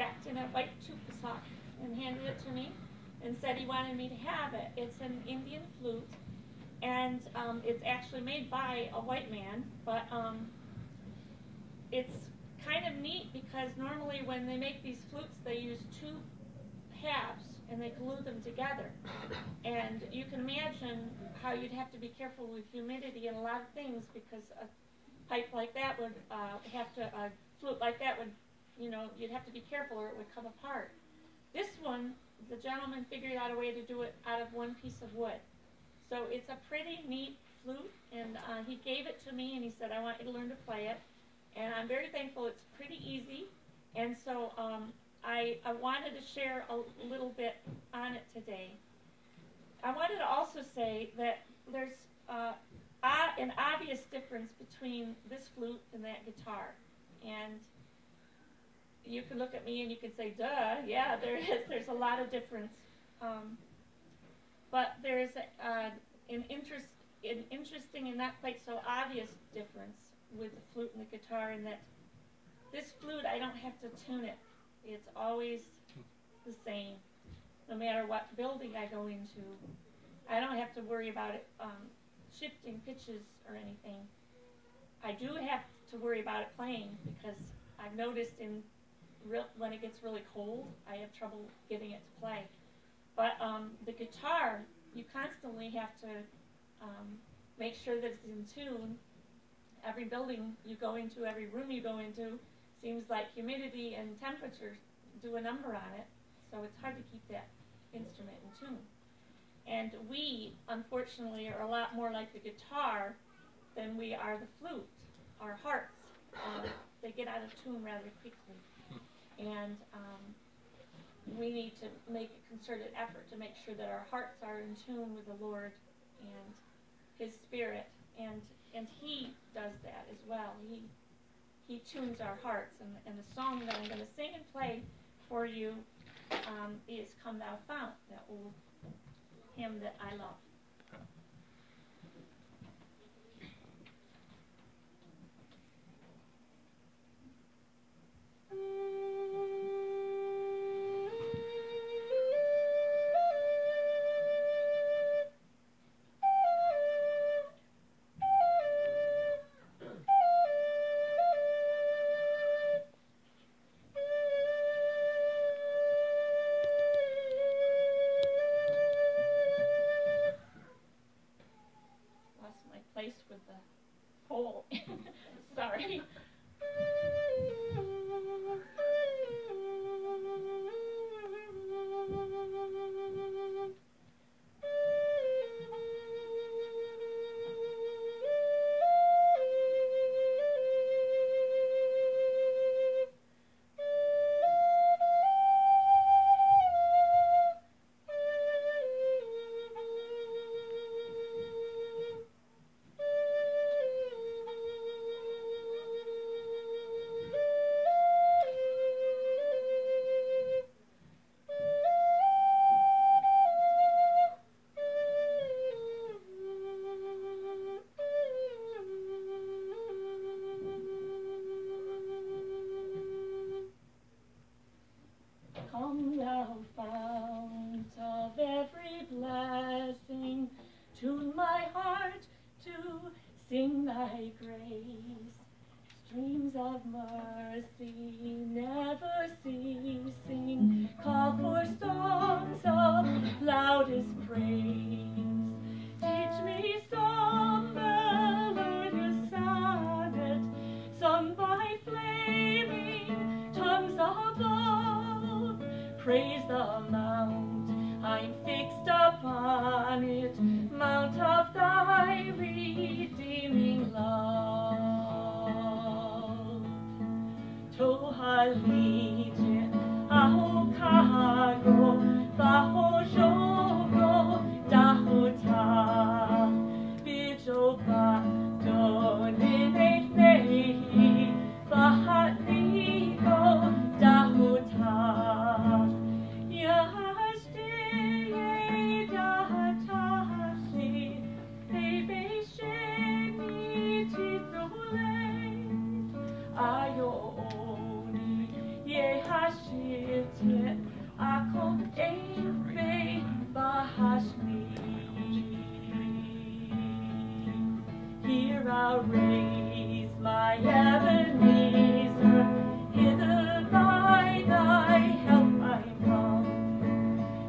wrapped in a white chupa and handed it to me and said he wanted me to have it. It's an Indian flute, and it's actually made by a white man, but it's kind of neat because normally when they make these flutes, they use two halves and they glue them together. And you can imagine how you'd have to be careful with humidity and a lot of things, because a pipe like that would a flute like that would, you'd have to be careful or it would come apart. This one, the gentleman figured out a way to do it out of one piece of wood. So it's a pretty neat flute, and he gave it to me and he said, I want you to learn to play it. And I'm very thankful. It's pretty easy. And so I wanted to share a little bit on it today. I wanted to also say that there's an obvious difference between this flute and that guitar. And you can look at me and you can say, duh, yeah, there is. There's a lot of difference. But there's an interesting and not quite so obvious difference with the flute and the guitar, in that this flute, I don't have to tune it. It's always the same, no matter what building I go into. I don't have to worry about it shifting pitches or anything. I do have to worry about it playing, because I've noticed when it gets really cold, I have trouble getting it to play. But the guitar, you constantly have to make sure that it's in tune. Every building you go into, every room you go into, seems like humidity and temperature do a number on it. So it's hard to keep that instrument in tune. And we, unfortunately, are a lot more like the guitar than we are the flute. Our hearts, they get out of tune rather quickly. And we need to make a concerted effort to make sure that our hearts are in tune with the Lord and His Spirit. And He does that as well. He tunes our hearts. And the song that I'm going to sing and play for you is Come Thou Fount, that old hymn that I love. With the hole. Sorry. Come thou fount of every blessing, tune my heart to sing thy grace. Streams of mercy never ceasing, call for songs of loudest praise. Teach me some melodious sonnet, sung by flaming tongues above. Praise the mount, I'm fixed upon it, mount of thy redeeming love. Tohalige, ahokago, bahojogo, dahota, bijoba, donine nehi, bahatnigo, dahuta. Yashte dahatashi, baby sheni titule, ayo. Ashite, Ako Ebe Bahashmi. Here I'll raise my Ebenezer, hither by thy help I come,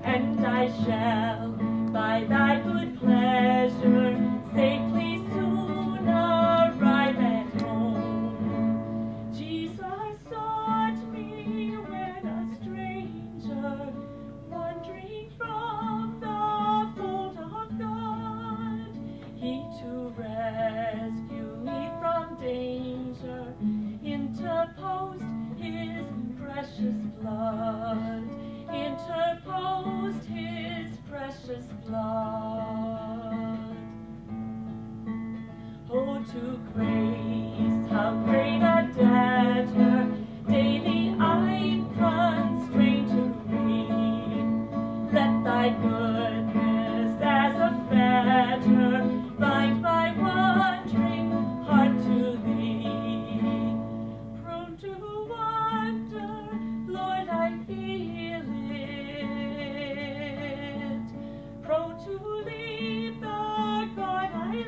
and I shall, by thy good pleasure, safely soon arrive at home. Jesus sought me when a stranger, wandering from the fold of God. He to rescue me from danger interposed his precious blood, interposed his precious blood. Oh, to grace, how great a debtor daily I'm constrained to read. Let thy goodness as a fetter bind my wandering heart to thee. Prone to wander, Lord, I feel it. Prone to leave the God I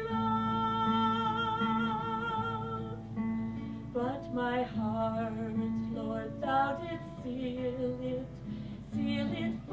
love. But my heart, Lord, thou didst seal it